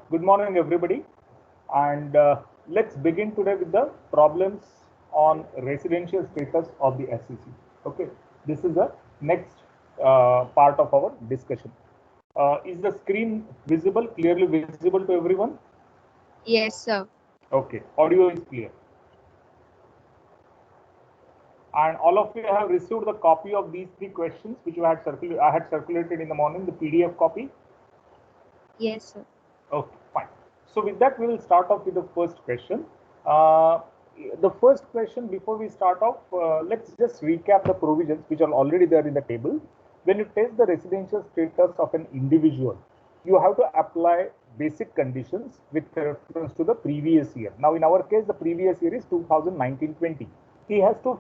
Good morning, everybody, and let's begin today with the problems on residential status of the SEC. Okay, this is the next part of our discussion. Is the screen visible, clearly visible to everyone? Yes, sir. Okay, audio is clear. And all of you have received the copy of these three questions which I had circulated in the morning, the PDF copy. Yes, sir. Okay, fine. So with that, we will start off with the first question. Uh, the first question, before we start off, let's just recap the provisions which are already there in the table. When you test the residential status of an individual, you have to apply basic conditions with reference to the previous year. Now, in our case, the previous year is 2019-20. He has to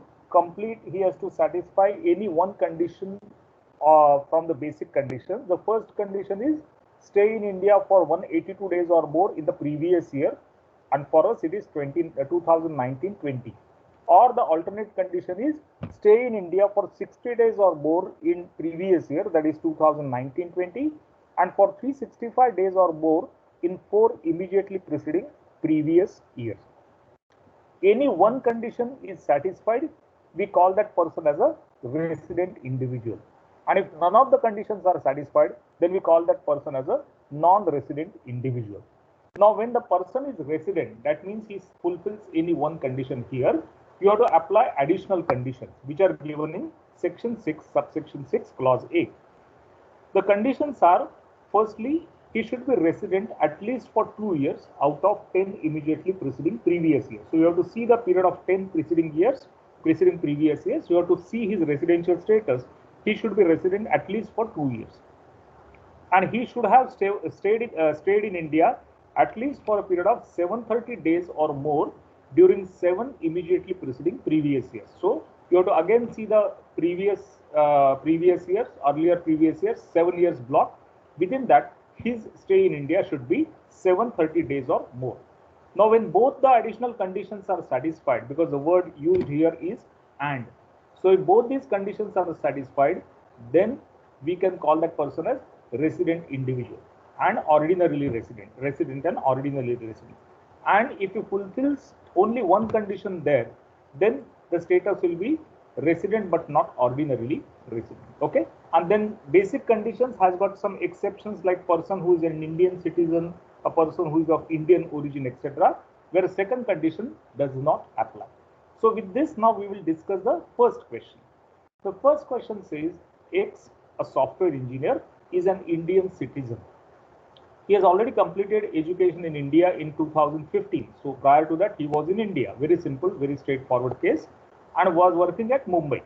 he has to satisfy any one condition from the basic conditions. The first condition is stay in India for 182 days or more in the previous year, and for us it is 2019-20. Or the alternate condition is stay in India for 60 days or more in previous year, that is 2019-20, and for 365 days or more in 4 immediately preceding previous years. Any one condition is satisfied, we call that person as a resident individual. And if none of the conditions are satisfied, then we call that person as a non-resident individual. Now, when the person is resident, that means he fulfills any one condition here. You have to apply additional conditions which are given in section 6, subsection 6, clause A. The conditions are, firstly, he should be resident at least for 2 years out of 10 immediately preceding previous years. So you have to see the period of 10 preceding previous years. You have to see his residential status. He should be resident at least for 2 years. And he should have stayed in India at least for a period of 730 days or more during 7 immediately preceding previous years. So you have to again see the earlier previous years, 7 years block. Within that, his stay in India should be 730 days or more. Now, when both the additional conditions are satisfied, because the word used here is and, so if both these conditions are satisfied, then we can call that person as resident individual and ordinarily resident and ordinarily resident. And if he fulfills only one condition there, then the status will be resident but not ordinarily resident. Okay, and then basic conditions has got some exceptions like person who is an Indian citizen, a person who is of Indian origin, etc., where a second condition does not apply. So with this, now we will discuss the first question. The first question says X, a software engineer, is an Indian citizen. He has already completed education in India in 2015. So prior to that, he was in India. Very simple, very straightforward case, and was working at Mumbai.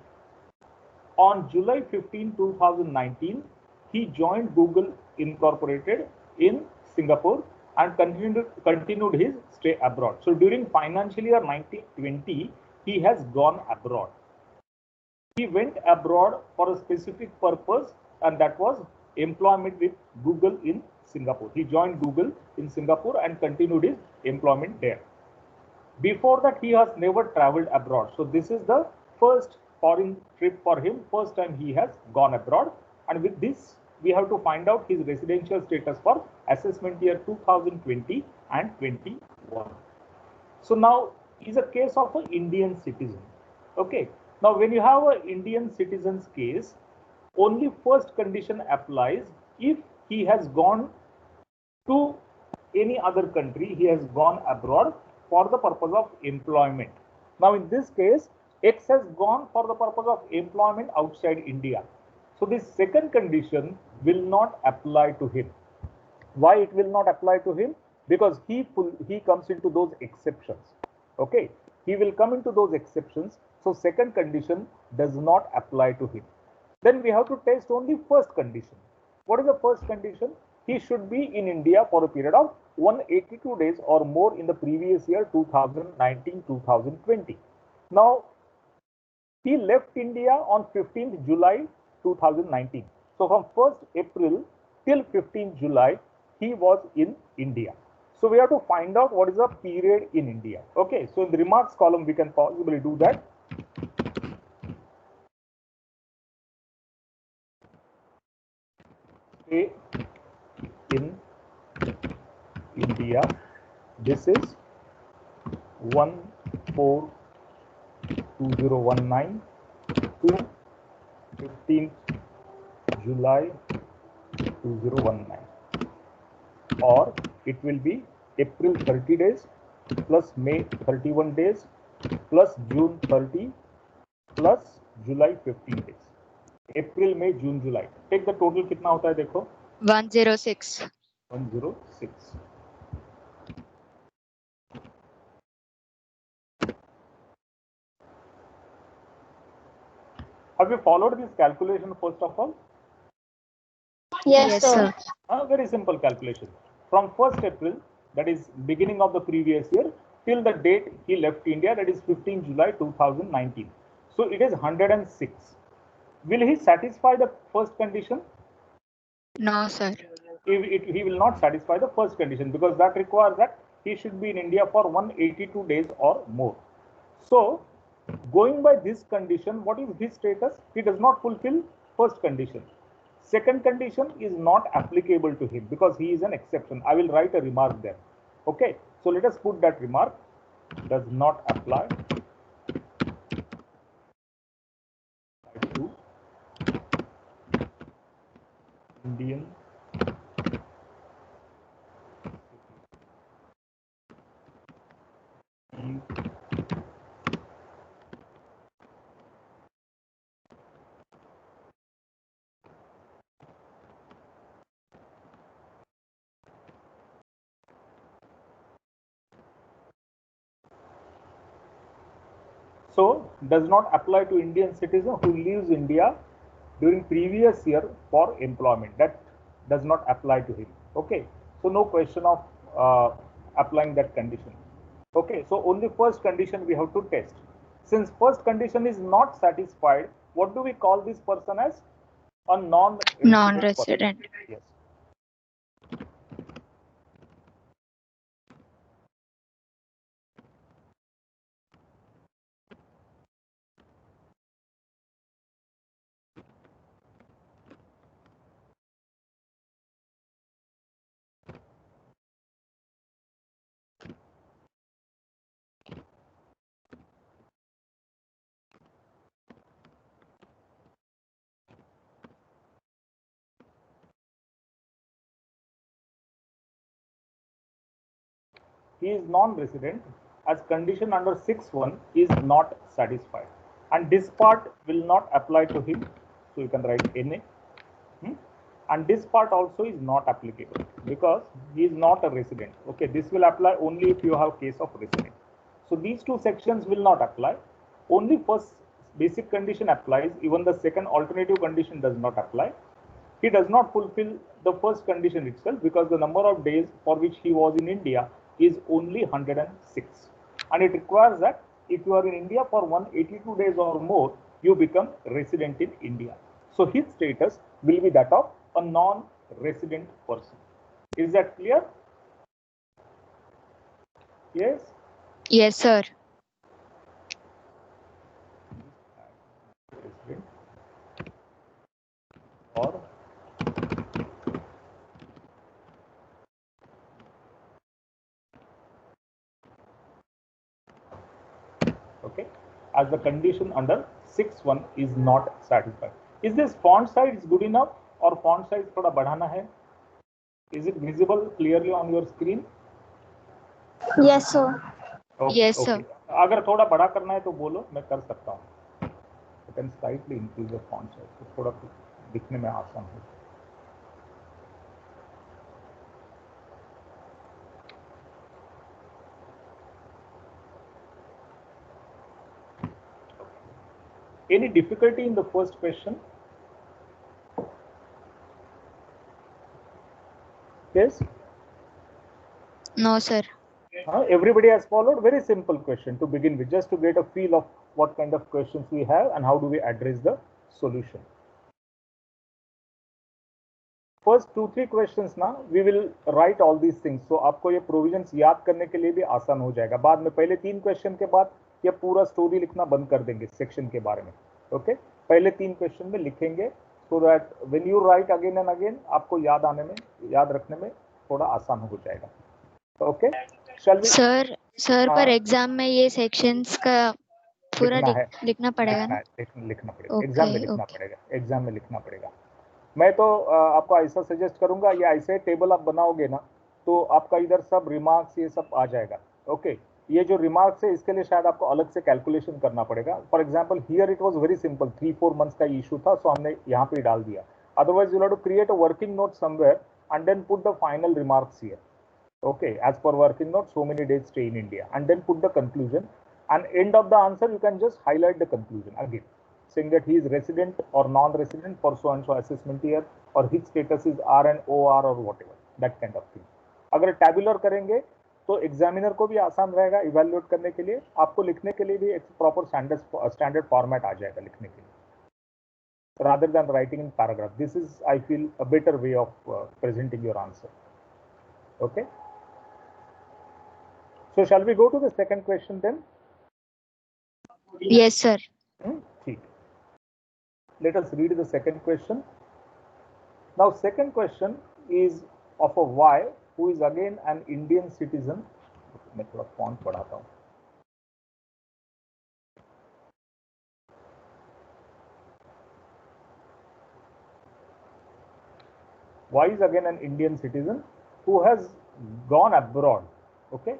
On July 15, 2019, he joined Google Incorporated in Singapore and continued his stay abroad. So during financial year 1920, he has gone abroad. He went abroad for a specific purpose, and that was employment with Google in Singapore. He joined Google in Singapore and continued his employment there. Before that, he has never traveled abroad. So this is the first foreign trip for him, first time he has gone abroad. And with this, we have to find out his residential status for assessment year 2020 and 21. So now is a case of an Indian citizen. Okay. Now when you have an Indian citizen's case, only first condition applies if he has gone to any other country, he has gone abroad for the purpose of employment. Now in this case, X has gone for the purpose of employment outside India. So this second condition will not apply to him. Why it will not apply to him? Because he comes into those exceptions. Okay, he will come into those exceptions. So second condition does not apply to him. Then we have to test only first condition. What is the first condition? He should be in India for a period of 182 days or more in the previous year 2019-2020. Now, he left India on 15th July 2019. So from 1st April till 15th July, he was in India. So we have to find out what is the period in India. Okay, so in the remarks column, we can possibly do that. Stay in India. This is 14/2019 to 15th July 2019, or it will be April 30 days plus May 31 days plus June 30 plus July 15 days. April, May, June, July. Take the total कितना होता है देखो. 106. 106. Have you followed this calculation first of all? Yes, sir. Very simple calculation. From 1st April, that is beginning of the previous year, till the date he left India, that is 15 July 2019. So it is 106. Will he satisfy the first condition? No, sir. He will not satisfy the first condition, because that requires that he should be in India for 182 days or more. So going by this condition, what is his status? He does not fulfill first condition. Second condition is not applicable to him because he is an exception. I will write a remark there. Okay, so let us put that remark. Does not apply to Indian So does not apply to Indian citizen who leaves India during previous year for employment. That does not apply to him. Okay, so no question of applying that condition. Okay, so only first condition we have to test. Since first condition is not satisfied, what do we call this person as? A Non-resident. Yes. He is non-resident as condition under 6(1) is not satisfied, and this part will not apply to him, so you can write NA. And this part also is not applicable because he is not a resident. Okay, this will apply only if you have case of resident. So these two sections will not apply. Only first basic condition applies. Even the second alternative condition does not apply. He does not fulfill the first condition itself because the number of days for which he was in India is only 106, and it requires that if you are in India for 182 days or more, you become resident in India. So his status will be that of a non-resident person. Is that clear? Yes? Yes, sir. Resident or okay, as the condition under 6(1) is not satisfied. Is this font size good enough or font size थोड़ा बढ़ाना है? Is it visible clearly on your screen? Yes, sir. Okay, Yes, sir. okay. अगर थोड़ा बड़ा करना है तो बोलो, मैं कर सकता हूँ. You can slightly increase the font size, तो थोड़ा दिखने में आसान हो. Any difficulty in the first question? Yes? No, sir. Everybody has followed. Very simple question to begin with, just to get a feel of what kind of questions we have and how do we address the solution. First 2-3 questions ना, we will write all these things. So आपको ये provisions याद करने के लिए भी आसान हो जाएगा. बाद में पहले 3 क्वेश्चन के बाद ये पूरा स्टोरी लिखना बंद कर देंगे सेक्शन के बारे में. ओके, पहले 3 क्वेश्चन में लिखेंगे so that when you write again and again आपको याद रखने में थोड़ा आसान हो जाएगा. Okay, shall we? सर पर एग्जाम में ये सेक्शंस का पूरा लिखना है, लिखना पड़ेगा ना? लिखना पड़ेगा, ओके, एग्जाम में लिखना ओके। पड़ेगा, एग्जाम में लिखना पड़ेगा। मैं तो आपको ऐसा सजेस्ट करूंगा, ये ऐसे टेबल आप बनाओगे ना तो आपका इधर सब रिमार्क्स ये सब आ जाएगा। ओके, ये जो रिमार्क्स है इसके लिए शायद आपको अलग से कैलकुलेशन करना पड़ेगा। For example here it was very simple, 3-4 months का इशू था, सो हमने यहाँ पे डाल दिया। Otherwise you have to create a working note somewhere and then put the final remarks here. Okay, as per working note, so many days stay in India, and then put the conclusion, and end of the answer you can just highlight the conclusion again, saying that he is resident or non-resident for so and so assessment year, or his status is R and OR or whatever, that kind of thing. अगर tabular करेंगे तो examiner को भी आसान रहेगा evaluate करने के लिए, आपको लिखने के लिए भी एक प्रॉपर स्टैंडर्ड फॉर्मेट आ जाएगा लिखने के लिए, rather than writing in paragraph. This is, I feel, a better way of presenting your answer. Okay. So shall we go to the second question then? Yes, sir. Let us read the second question. Now, second question is of a Y who is again an Indian citizen. मैं थोड़ा font बढ़ाता हूँ. Y is again an Indian citizen who has gone abroad. Okay,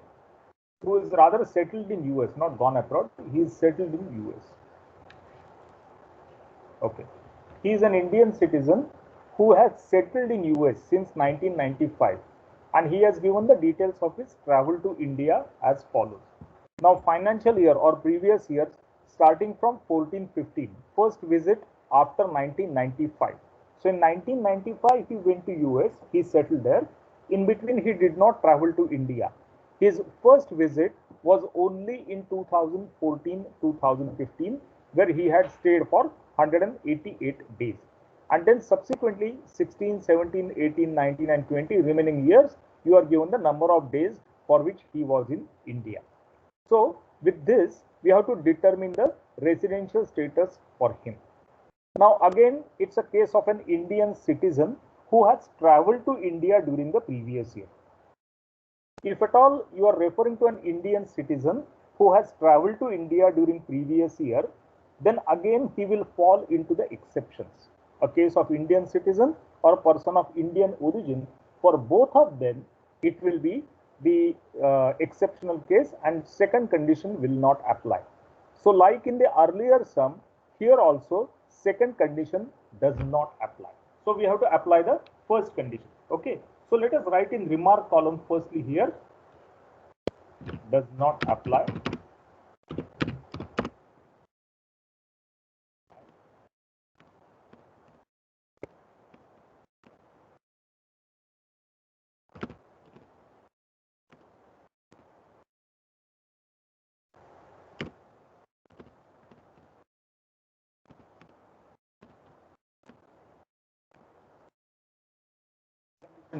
who is rather settled in US, not gone abroad. He is settled in US. Okay, he is an Indian citizen who has settled in US since 1995, and he has given the details of his travel to India as follows. Now, financial year or previous years starting from 14-15, first visit after 1995. So in 1995 he went to US, he settled there. In between he did not travel to India. His first visit was only in 2014-2015, where he had stayed for 188 days. And then subsequently 16, 17, 18, 19 and 20 remaining years, you are given the number of days for which he was in India. So with this, we have to determine the residential status for him. Now again, it's a case of an Indian citizen who has traveled to India during the previous year. If at all you are referring to an Indian citizen who has traveled to India during previous year, then again he will fall into the exceptions. A case of Indian citizen or person of Indian origin, for both of them, it will be the exceptional case and second condition will not apply. So like in the earlier sum, here also second condition does not apply. So we have to apply the first condition. Okay. So let us write in remark column firstly here, does not apply.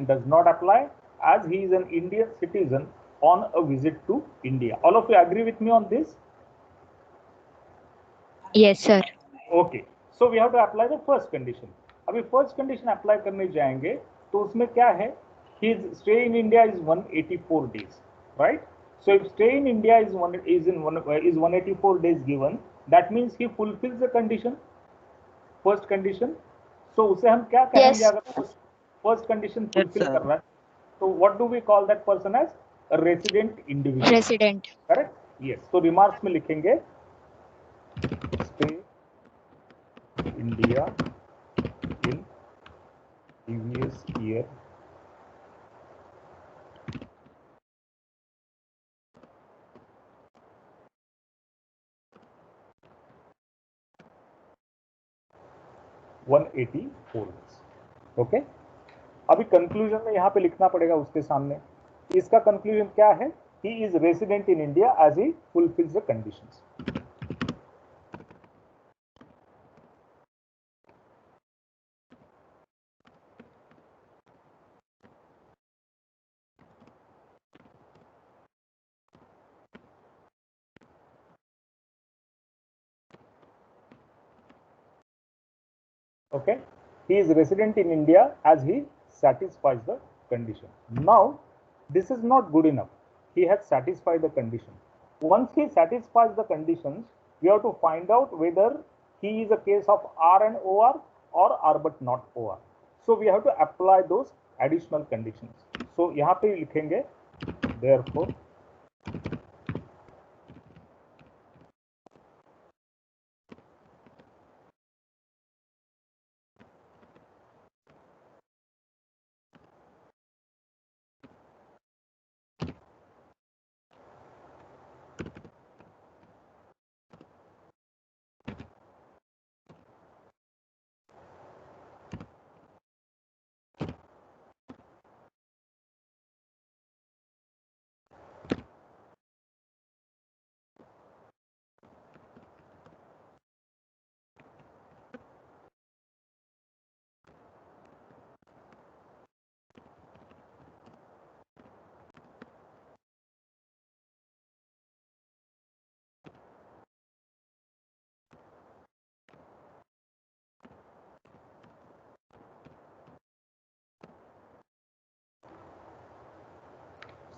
Does not apply as he is an Indian citizen on a visit to India. All of you agree with me on this? Yes, sir. Okay. So we have to apply the first condition. अभी first condition apply करने जाएंगे तो उसमें क्या है? His stay in India is 184 days, right? So if stay in India is 184 days given, that means he fulfills the condition, first condition. So उसे हम क्या कहेंगे? Yes. अगर first condition fulfill कर रहा है, so what do we call that person as? A resident individual. Resident. Correct? Yes. So remarks में लिखेंगे stay India in previous year (184 days). Okay, अभी कंक्लूजन में यहाँ पे लिखना पड़ेगा उसके सामने, इसका कंक्लूजन क्या है? He is resident in India as he fulfils the conditions. Okay, he is resident in India as he satisfies the condition. Now this is not good enough. He has satisfied the condition. Once he satisfies the conditions, we have to find out whether he is a case of R and OR or R but not OR. So we have to apply those additional conditions. So यहाँ पे लिखेंगे therefore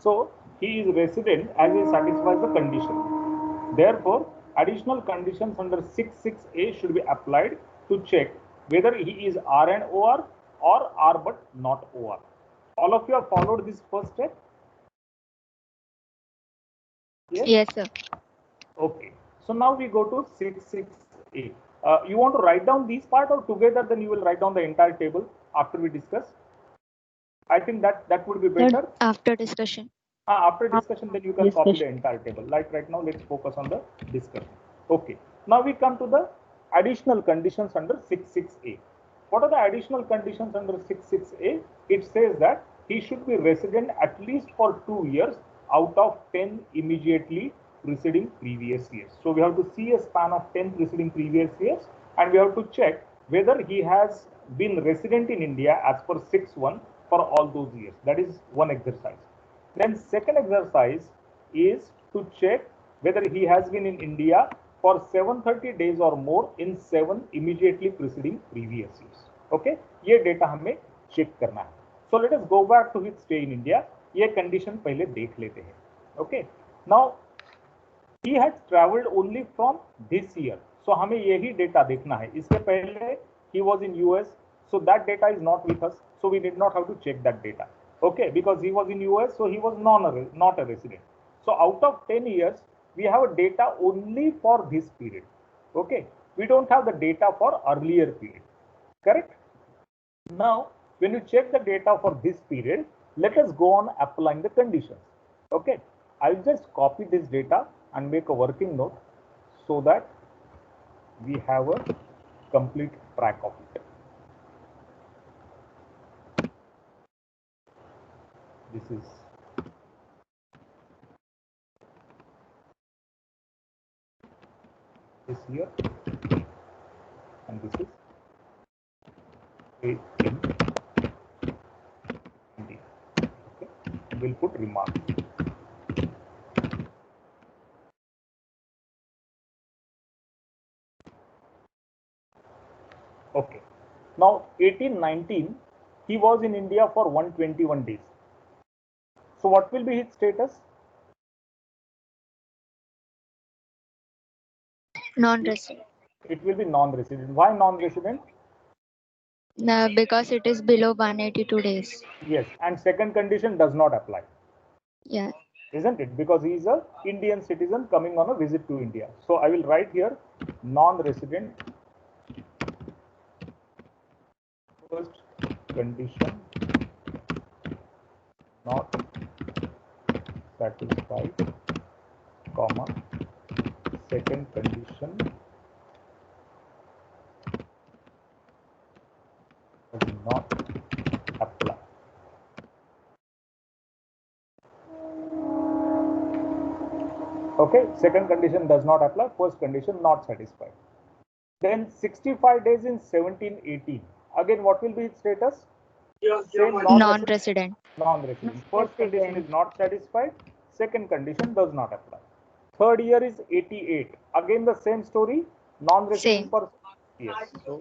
so he is resident as he satisfies the condition. Therefore, additional conditions under 6.6a should be applied to check whether he is R and OR or R but not OR. All of you have followed this first step? Yes, sir. Okay. So now we go to 6.6a. You want to write down these part or together, then you will write down the entire table after we discuss? I think that would be better. After discussion. After discussion, then you can copy the entire table. Like right now, let's focus on the discussion. Okay. Now we come to the additional conditions under 6.6a. What are the additional conditions under 6.6a? It says that he should be resident at least for 2 years out of 10 immediately preceding previous years. So we have to see a span of 10 preceding previous years, and we have to check whether he has been resident in India as per 6.1 for all those years. That is one exercise. Then second exercise is to check whether he has been in India for 730 days or more in 7 immediately preceding previous years. Okay, ये data हमें check करना है. So let us go back to his stay in India. ये condition पहले देख लेते हैं. Okay, now he has traveled only from this year. So हमें यही data देखना है. इसके पहले he was in US, so that data is not with us. So we did not have to check that data. Okay, because he was in US, so he was not a resident. So out of 10 years, we have data only for this period. Okay, we don't have the data for earlier period. Correct? Now, when you check the data for this period, let us go on applying the conditions. Okay, I'll just copy this data and make a working note so that we have a complete track of it. This is this year, and this is in India. Okay, we'll put remark. Okay, now 1819, he was in India for 121 days. So what will be his status? Non-resident. It will be non-resident. Why non-resident? Because it is below 182 days. Yes, and second condition does not apply. Yeah. Isn't it? Because he is a Indian citizen coming on a visit to India. So I will write here non-resident. First condition not satisfied, comma, second condition does not apply. Okay, second condition does not apply, first condition not satisfied. Then 65 days in 1718. Again, what will be its status? Non-resident. Non-resident. First condition is not satisfied, second condition does not apply. Third year is 88. Again, the same story, non-resident person. Yes. So,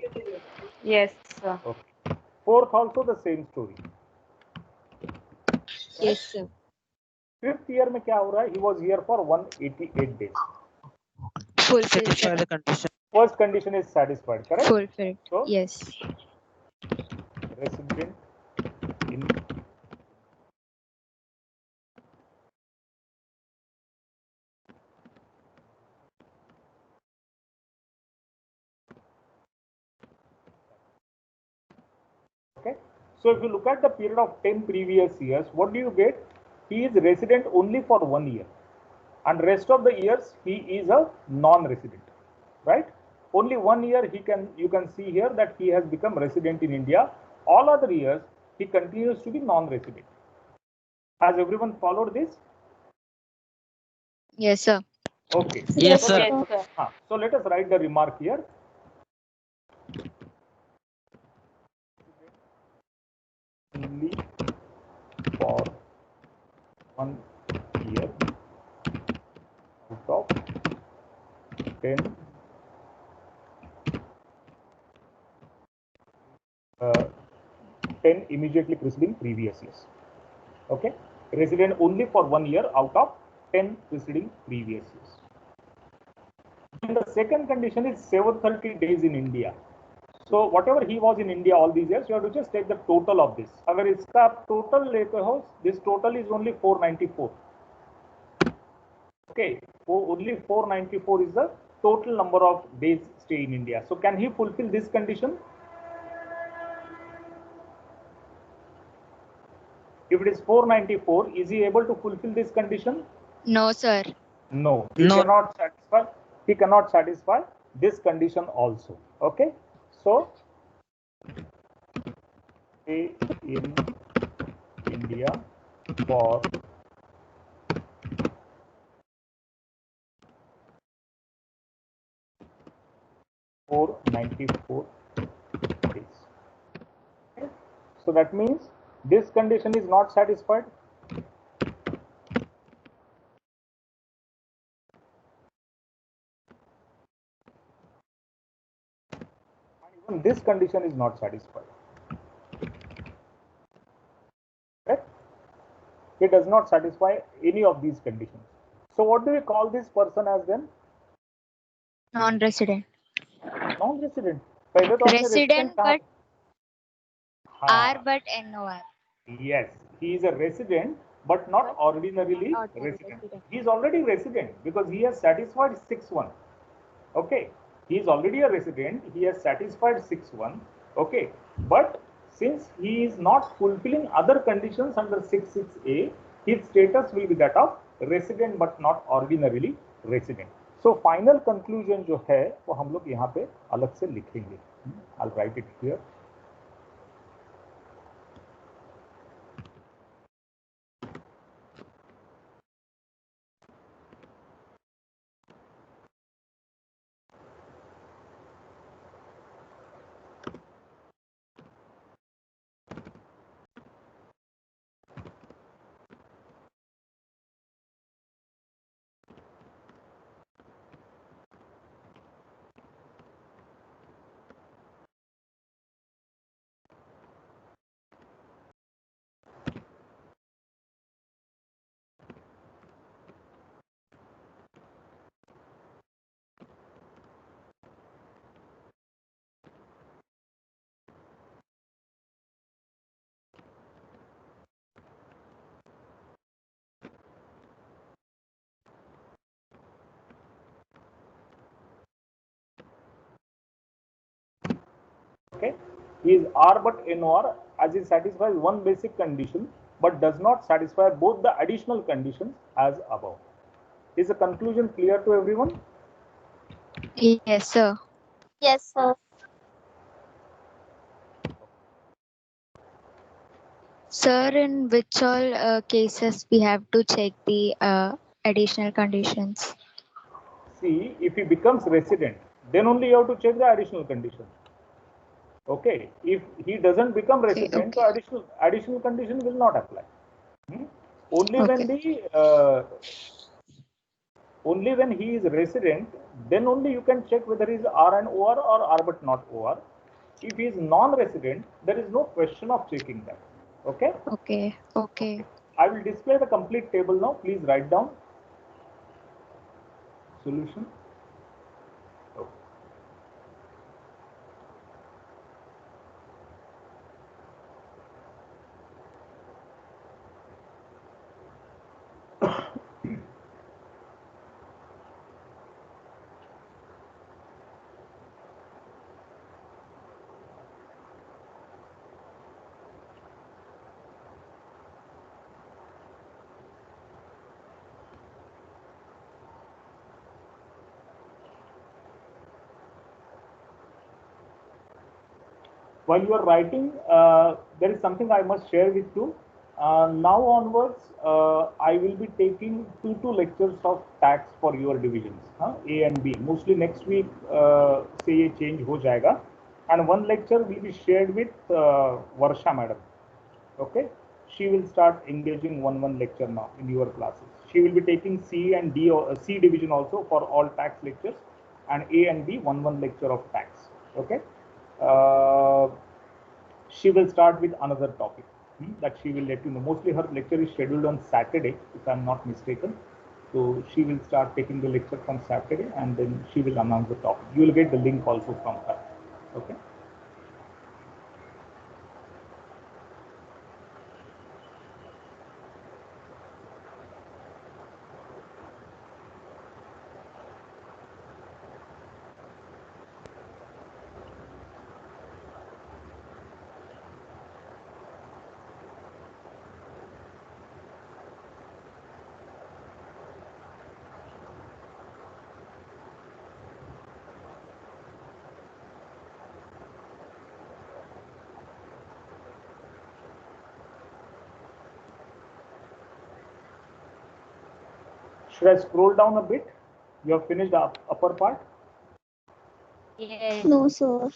yes, sir. okay. Fourth also the same story. Yes, sir. Fifth year में क्या हो रहा है? He was here for 188 days. Fulfilled. Satisfy the condition. First condition is satisfied, correct? Fulfilled. So Yes. resident in okay. So if you look at the period of 10 previous years, what do you get? He is resident only for 1 year, and rest of the years he is a non-resident, right? Only 1 year you can see here that he has become resident in India. All other years he continues to be non-resident. Has everyone followed this? Yes, sir. Okay. Yes, So sir. so let us write the remark here. Only for 1 year out of 10 10 immediately preceding previous years. Okay, resident only for 1 year out of 10 preceding previous years. And the second condition is 730 days in India. So whatever he was in India all these years, you have to just take the total of this. अगर इसका आप total लेते हो, this total is only 494. Okay, so only 494 is the total number of days stay in India. So can he fulfill this condition? If it is 494, is he able to fulfill this condition? No, sir. No, he No. cannot satisfy. He cannot satisfy this condition also. Okay, so stay in India for 494 days. Okay. So that means this condition is not satisfied. Even this condition is not satisfied. Correct? It does not satisfy any of these conditions. So what do we call this person as then? Non-resident. Non-resident. पहले तो आपने Resident, कहा but हाँ, R but NOR. yes, he is a resident but not ordinarily resident. He is already resident because he has satisfied 6-1. Okay, he is already a resident. He has satisfied 6-1. Okay, but since he is not fulfilling other conditions under 6-6A, his status will be that of resident but not ordinarily resident. So final conclusion जो है वो हम लोग यहाँ पे अलग से लिखेंगे. I'll write it here. Okay, he is R but NOR as he satisfies one basic condition but does not satisfy both the additional conditions as above. Is the conclusion clear to everyone? Yes, sir. Yes, sir. Sir, in which all cases we have to check the additional conditions? See, if he becomes resident, then only you have to check the additional condition. Okay, if he doesn't become resident, okay. so additional condition will not apply. Only when only when he is resident, then only you can check whether he is R and OR or R but not OR. If he is non-resident, there is no question of checking that. Okay. Okay. I will display the complete table now. Please write down solution. Okay. While you are writing, there is something I must share with you. Now onwards, I will be taking two lectures of tax for your divisions, A and B. Mostly next week, say ये change हो जाएगा, and one lecture will be shared with Varsha madam. Okay, she will start engaging one lecture now in your classes. She will be taking C and D or C division also for all tax lectures, and A and B one lecture of tax. Okay. She will start with another topic that she will let you know. Mostly her lecture is scheduled on Saturday, if I'm not mistaken. So she will start taking the lecture from Saturday, and then she will announce the topic. You will get the link also from her. Okay. Should I scroll down a bit? You have finished the upper part? Yes. No, sir.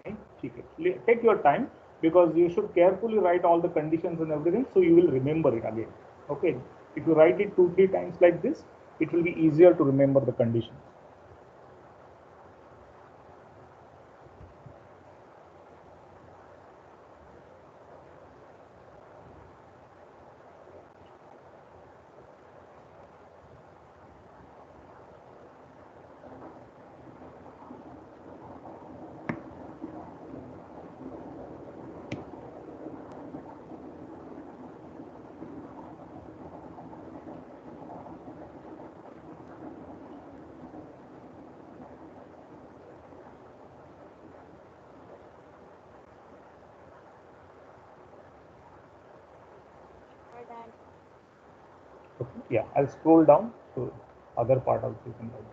Okay. Take your time, because you should carefully write all the conditions and everything, so you will remember it again. Okay. If you write it 2-3 times like this, it will be easier to remember the conditions. Okay. Yeah, I'll scroll down to other part also you can write.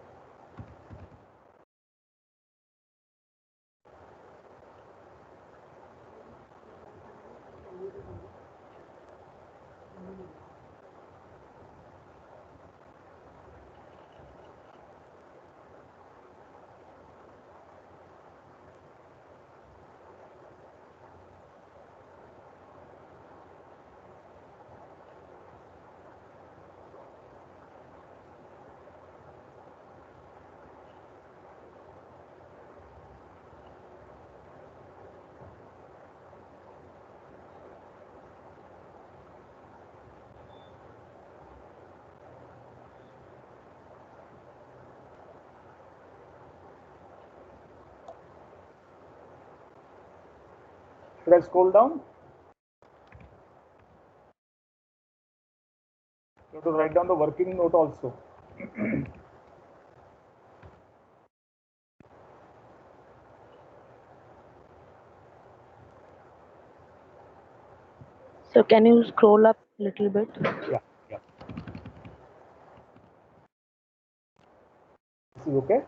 Should I scroll down? You have to write down the working note also. So can you scroll up a little bit? Yeah, yeah. This is okay?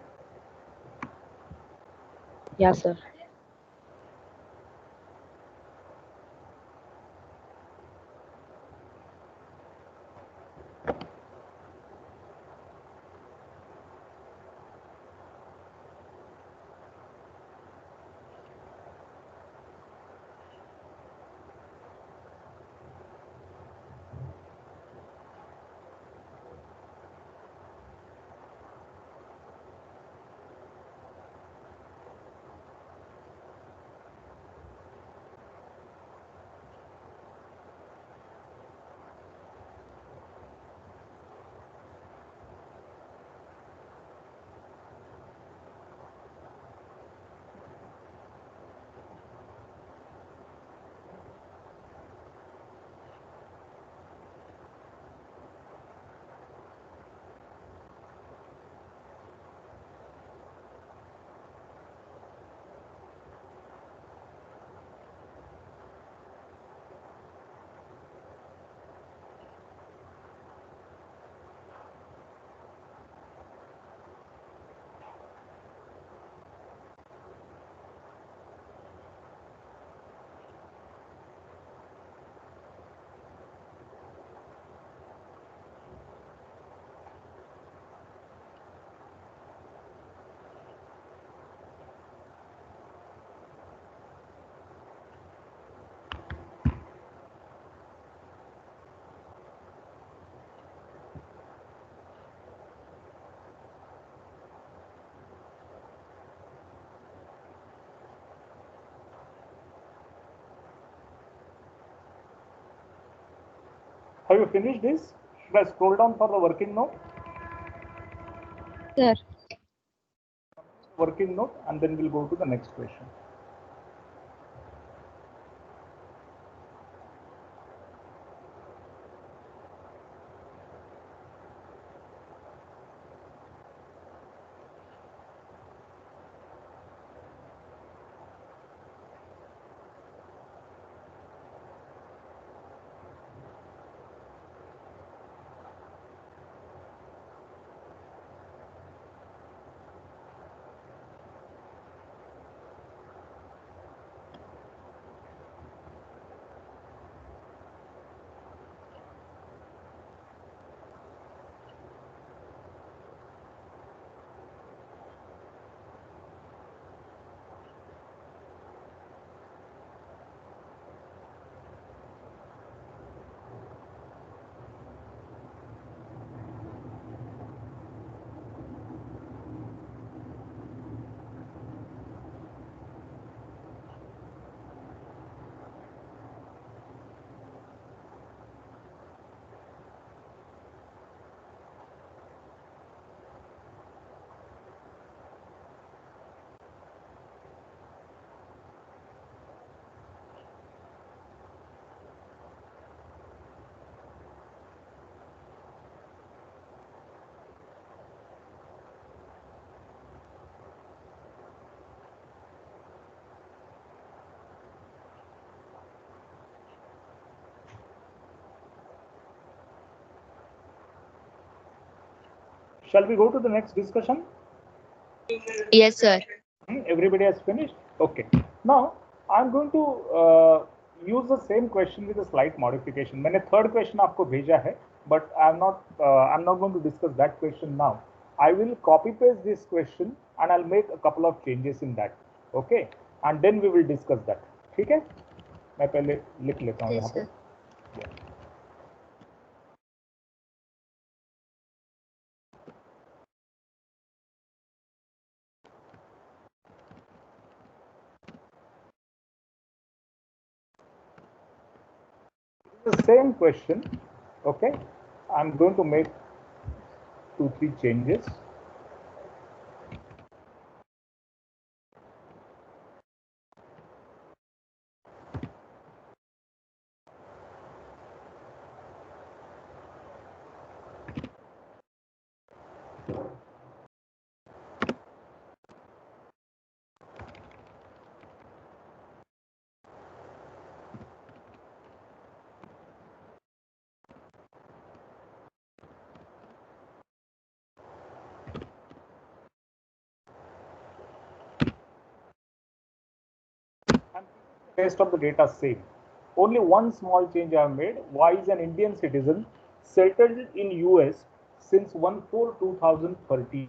Yeah, sir. Have you finished this? Should I scroll down for the working note? Sir. Working note, and then we'll go to the next question. Shall we go to the next discussion? Yes, sir. Everybody has finished? Okay. Now, I'm going to use the same question with a slight modification. मैंने third question आपको भेजा है, but I'm not going to discuss that question now. I will copy paste this question and I'll make a couple of changes in that. Okay, and then we will discuss that. ठीक है? मैं पहले लिख लेता हूँ यहाँ पे. The same question. Okay, I'm going to make 2-3 changes. Rest of the data same. Only one small change I have made. Y is an Indian citizen settled in US since 1/4/2013.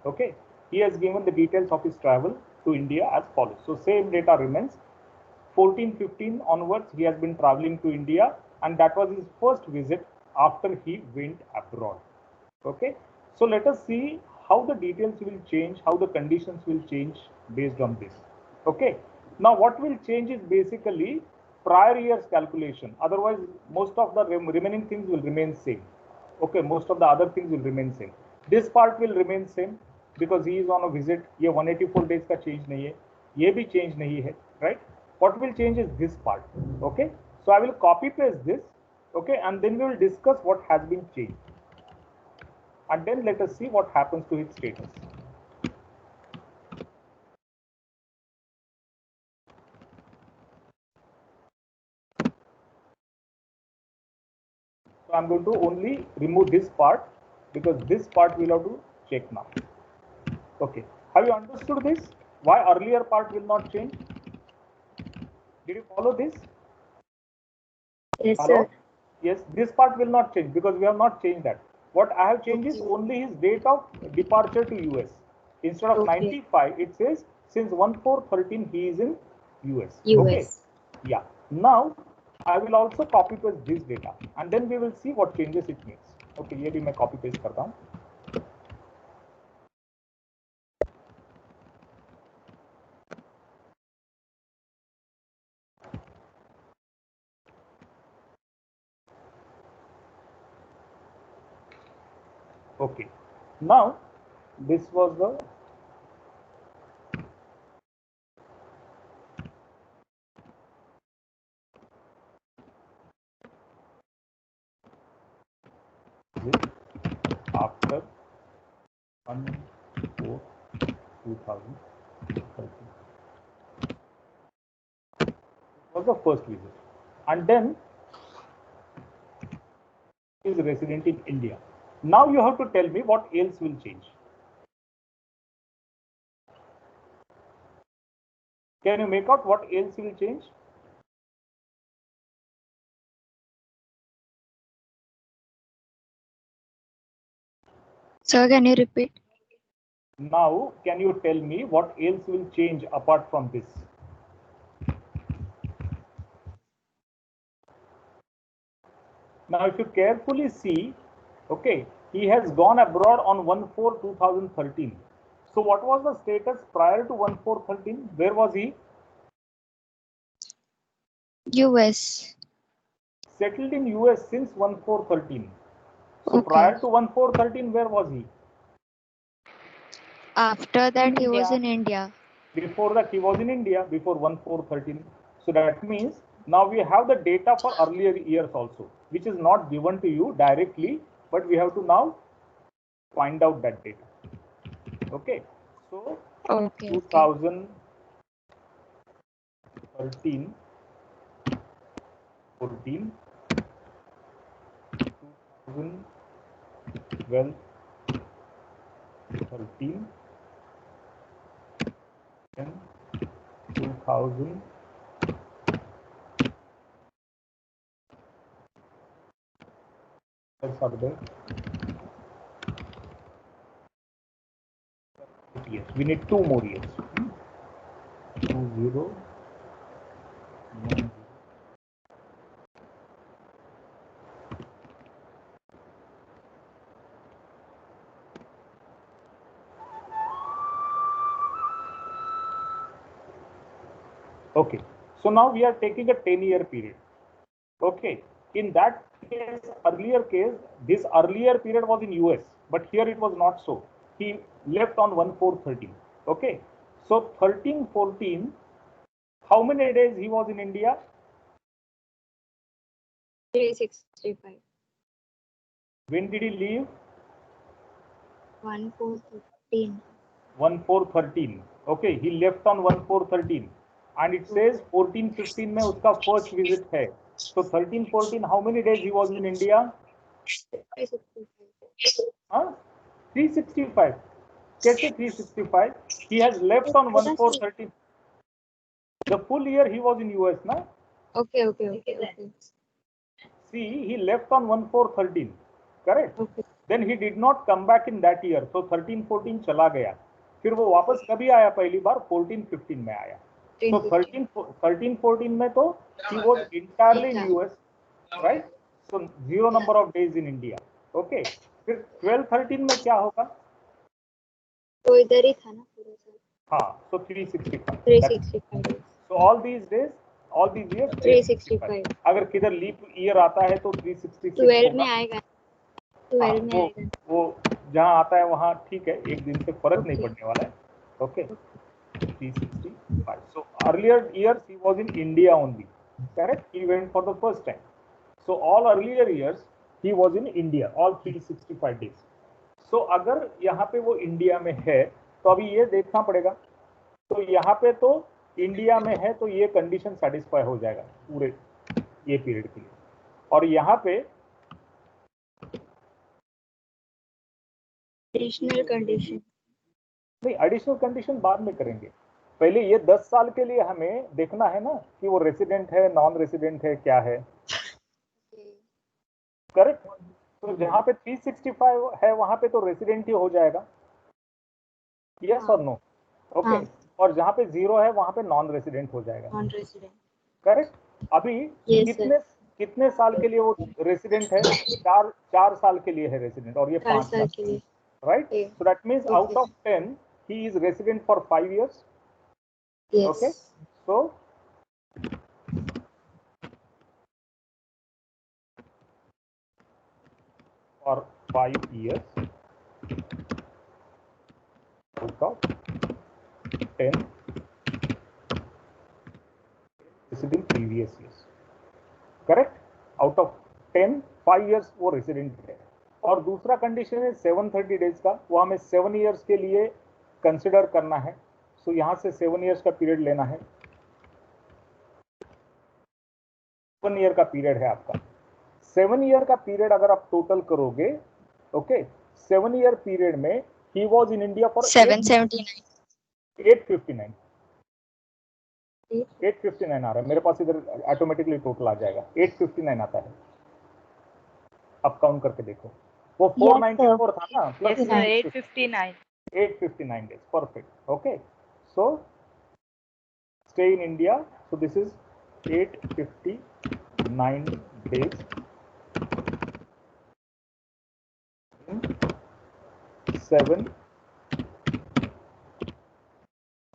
Okay, he has given the details of his travel to India as follows. So same data remains. 14-15 onwards, he has been traveling to India, and that was his first visit after he went abroad. Okay, so let us see how the details will change, how the conditions will change based on this. Okay, now what will change is basically prior year's calculation. Otherwise, most of the remaining things will remain same. Okay, most of the other things will remain same. This part will remain same because he is on a visit. ये 184 days का change नहीं है, ये भी change नहीं है, right? What will change is this part. Okay, so I will copy paste this. Okay, and then we will discuss what has been changed. And then let us see what happens to its status. So I'm going to only remove this part because this part we'll have to check now. Okay, have you understood this? Why earlier part will not change? Did you follow this? Yes, Hello? sir. Yes, this part will not change because we have not changed that. What I have changed is only his date of departure to US. Instead of 95, it says since 1/4/13 he is in US. Okay. Yeah. Now I will also copy paste this data and then we will see what changes it makes. Okay, ये भी मैं copy paste करता हूँ. Okay. Now, this was the after 1/4/2013. Was the first visit, and then is resident in India. Now you have to tell me what else will change. Can you make out what else will change? Sir, can you repeat? Now, can you tell me what else will change apart from this? Now, if you carefully see, okay, he has gone abroad on 1/4/2013. So, what was the status prior to 1/4/13? Where was he? US. Settled in US since 1/4/13. So, Okay. prior to 1/4/13, where was he? After that, he was India. in India. Before that, he was in India before 1/4/13. So that means now we have the data for earlier years also, which is not given to you directly, but we have to now find out that data. Okay. So Okay. 2013, 14, 2012, 13, and 2000. Are there? 8 years. We need 2 more years. 20, 10. Okay, so now we are taking a 10-year period. Okay, in that case, this earlier period was in US, but here it was not so. He left on 1/4/13. Okay, so 13/14, how many days he was in India? 365. When did he leave? 1/4/13. 1/4/13. Okay, he left on 1/4/13, and it says 14/15 में उसका first visit है. So 13/14, how many days he was in India? 365. Huh? 365. कैसे 365? He has left on 1/4/13. The full year he was in US, na? Okay. See, he left on 1/4/13. Correct? Okay. Then he did not come back in that year. So 13/14 चला गया. फिर वो वापस कभी आया पहली बार? 14/15 में आया. So 13/14 में तो he was entirely in US, right? So 0 number of days in India. Okay. फिर 12/13 में क्या होगा? तो इधर ही था ना पूरा साल. हाँ, so 365. 365 So all these years 365. अगर किधर लीप ईयर आता है तो 366 12 होगा. में आएगा. 12 में आएगा. वो जहाँ आता है वहाँ ठीक है, एक दिन से फर्क नहीं पड़ने वाला है. Okay, 365. So earlier years he was in India only. Correct? He went for the first time. So all earlier years he was in India, all 365 days. So अगर यहाँ पे वो इंडिया में है तो अभी ये देखना पड़ेगा. तो यहाँ पे तो इंडिया में है तो ये कंडीशन सेटिस्फाई हो जाएगा पूरे ये पीरियड के लिए. और यहाँ पे एडिशनल कंडीशन नहीं, एडिशनल कंडीशन बाद में करेंगे. पहले ये 10 साल के लिए हमें देखना है ना कि वो रेसिडेंट है, नॉन रेसिडेंट है, क्या है. करेक्ट. तो जहाँ पे 365 है वहां पे तो रेसिडेंट ही हो जाएगा. यस और नो? ओके. और जहाँ पे 0 है वहां पे नॉन रेसिडेंट हो जाएगा. Non resident. करेक्ट. अभी कितने साल के लिए वो रेसिडेंट है? 4 साल के लिए है रेसिडेंट, और ये 5 साल के लिए. right? So that means out of 10 he is resident for 5 years. Yes. Okay, so for 5 years out of 10 preceding previous years. Correct? Out of 10 5 years वो रेसिडेंट है. और दूसरा कंडीशन है 730 डेज का, वो हमें 7 years के लिए कंसिडर करना है. सो यहाँ से 7 years का पीरियड लेना है. 7 year का पीरियड है आपका. 7 year का पीरियड अगर आप टोटल करोगे, ओके, 7 year पीरियड में he was in India for 779. 859. 859 आ रहा है मेरे पास, इधर ऑटोमेटिकली टोटल आ जाएगा. 859 आता है. अब काउंट करके देखो, वो 494 था ना, plus 859 days. Perfect. Okay. So stay in India. So this is 859 days in 7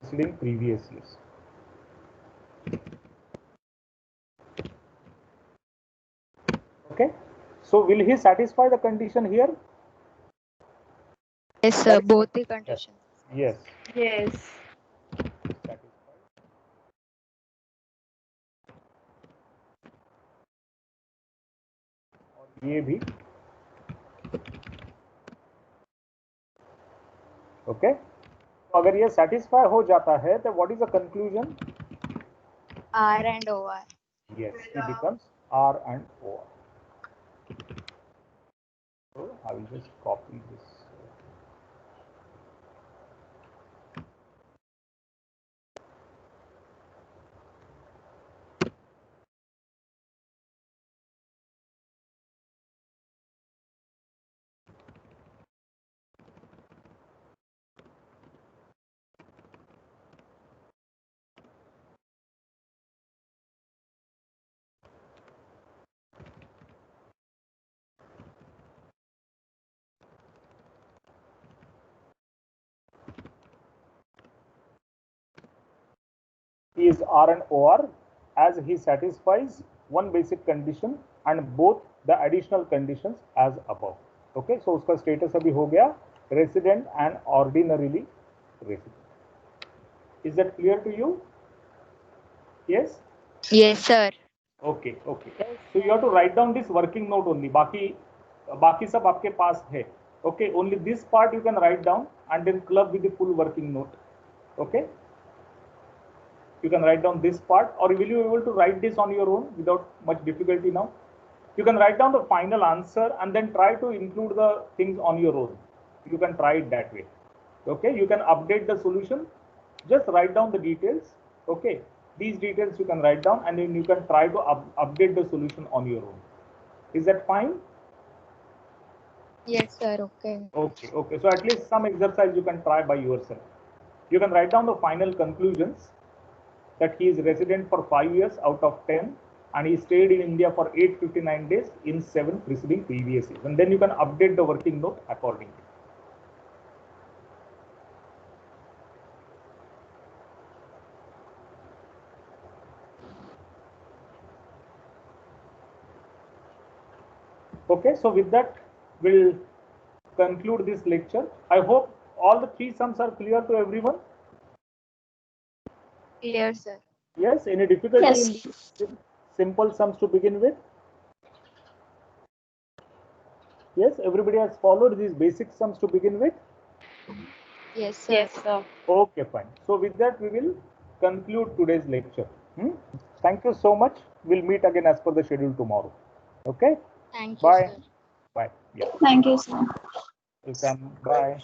preceding previous years. Okay. So will he satisfy the condition here? Yes, sir. Both the conditions. Yes. Yes. Satisfied. और ये भी okay. अगर ये satisfy हो जाता है तो what is the conclusion? R and OR. Yes, it becomes R and OR. So I will just copy this. Is R and OR as he satisfies one basic condition and both the additional conditions as above. Okay, so उसका status अभी हो गया resident and ordinarily resident. Is that clear to you? Yes. Yes, sir. Okay. Okay. So you have to write down this working note only. बाकी सब आपके पास है. Okay. Only this part you can write down and then club with the full working note. Okay. You can write down this part, or will you be able to write this on your own without much difficulty now? You can write down the final answer and then try to include the things on your own. You can try it that way. Okay, you can update the solution. Just write down the details. Okay, these details you can write down and then you can try to update the solution on your own. Is that fine? Yes, sir. Okay. Okay, okay. So at least some exercise you can try by yourself. You can write down the final conclusions, that he is resident for 5 years out of 10 and he stayed in India for 859 days in 7 preceding previous years, and then you can update the working note accordingly. Okay, so with that we'll conclude this lecture. I hope all the 3 sums are clear to everyone. Clear, sir. Yes, any difficulty Yes. in these simple sums to begin with? Yes, everybody has followed these basic sums to begin with? Yes, sir. Yes, sir. Okay, fine. So with that we will conclude today's lecture. Thank you so much. We'll meet again as per the schedule tomorrow. Okay? Thank you, Bye. sir. Bye. Yeah. Thank you, sir. Welcome. Bye.